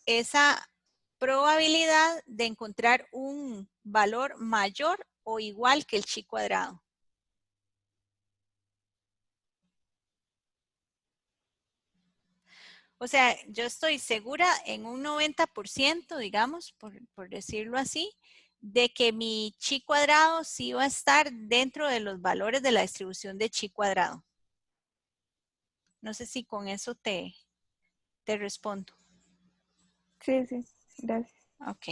esa probabilidad de encontrar un valor mayor o igual que el chi cuadrado. O sea, yo estoy segura en un 90%, digamos, por decirlo así, de que mi chi cuadrado sí va a estar dentro de los valores de la distribución de chi cuadrado. No sé si con eso te respondo. Sí, sí, gracias. Ok.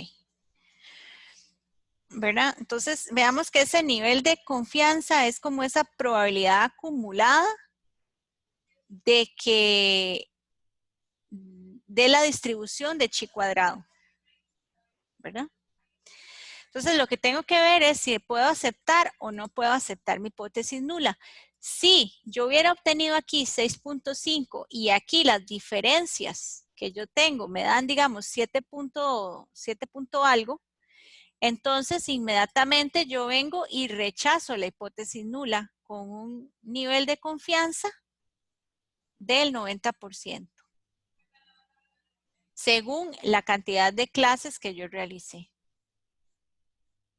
¿Verdad? Entonces, veamos que ese nivel de confianza es como esa probabilidad acumulada de la distribución de chi cuadrado, ¿verdad? Entonces, lo que tengo que ver es si puedo aceptar o no puedo aceptar mi hipótesis nula. Si yo hubiera obtenido aquí 6.5 y aquí las diferencias que yo tengo me dan, digamos, 7 punto algo, entonces inmediatamente yo vengo y rechazo la hipótesis nula con un nivel de confianza del 90%, según la cantidad de clases que yo realicé,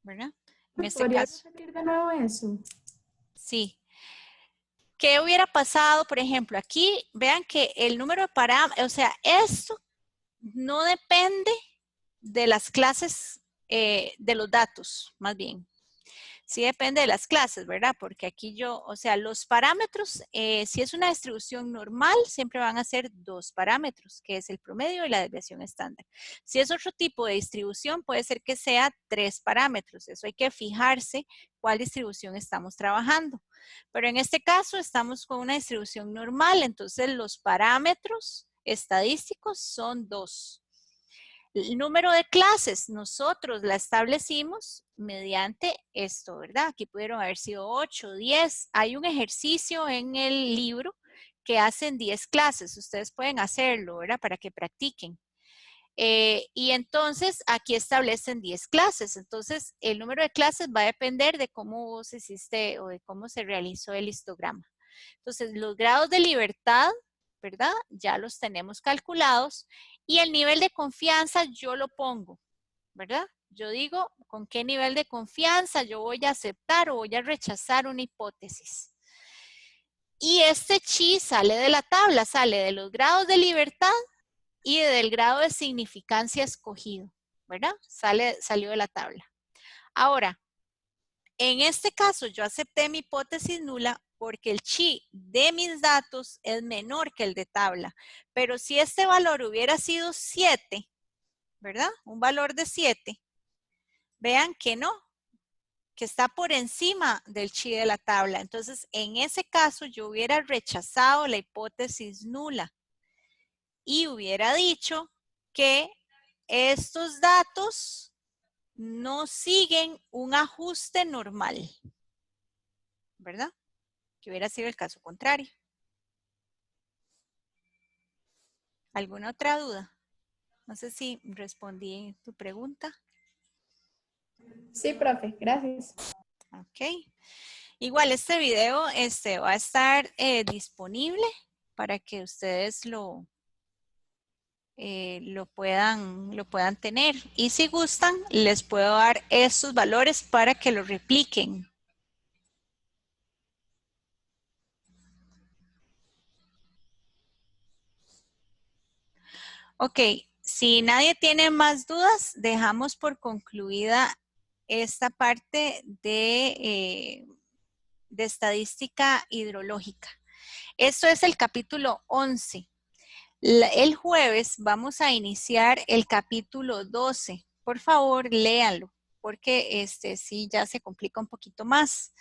¿verdad? En este ¿Podría caso, repetir de nuevo eso? sí. ¿Qué hubiera pasado, por ejemplo? Aquí vean que el número de parámetros, o sea, esto no depende de las clases, de los datos, más bien. Sí depende de las clases, ¿verdad? Porque aquí yo, o sea, los parámetros, si es una distribución normal, siempre van a ser 2 parámetros, que es el promedio y la desviación estándar. Si es otro tipo de distribución, puede ser que sea 3 parámetros. Eso hay que fijarse cuál distribución estamos trabajando. Pero en este caso estamos con una distribución normal, entonces los parámetros estadísticos son 2. El número de clases nosotros la establecimos mediante esto, ¿verdad? Aquí pudieron haber sido 8, 10. Hay un ejercicio en el libro que hacen 10 clases. Ustedes pueden hacerlo, ¿verdad? Para que practiquen. Y entonces aquí establecen 10 clases. Entonces el número de clases va a depender de cómo vos hiciste o de cómo se realizó el histograma. Entonces los grados de libertad, ¿verdad? Ya los tenemos calculados y el nivel de confianza yo lo pongo, ¿verdad? Yo digo con qué nivel de confianza yo voy a aceptar o voy a rechazar una hipótesis. Y este chi sale de la tabla, sale de los grados de libertad y del grado de significancia escogido, ¿verdad? Salió de la tabla. Ahora, en este caso yo acepté mi hipótesis nula porque el chi de mis datos es menor que el de tabla. Pero si este valor hubiera sido 7, ¿verdad? Un valor de 7, vean que no, que está por encima del chi de la tabla. Entonces, en ese caso, yo hubiera rechazado la hipótesis nula y hubiera dicho que estos datos no siguen un ajuste normal, ¿verdad? Que hubiera sido el caso contrario. ¿Alguna otra duda? No sé si respondí tu pregunta. Sí, profe, gracias. Ok. Igual este video va a estar disponible para que ustedes lo puedan tener. Y si gustan, les puedo dar estos valores para que lo repliquen. Ok, si nadie tiene más dudas, dejamos por concluida esta parte de estadística hidrológica. Esto es el capítulo 11. El jueves vamos a iniciar el capítulo 12. Por favor, léanlo, porque sí ya se complica un poquito más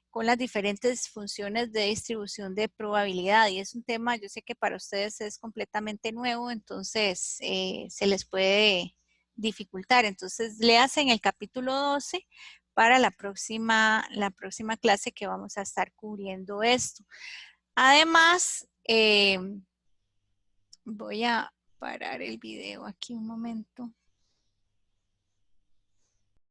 con las diferentes funciones de distribución de probabilidad. Y es un tema, yo sé que para ustedes es completamente nuevo, entonces se les puede dificultar. Entonces, léase en el capítulo 12 para la próxima clase que vamos a estar cubriendo esto. Además, voy a parar el video aquí un momento.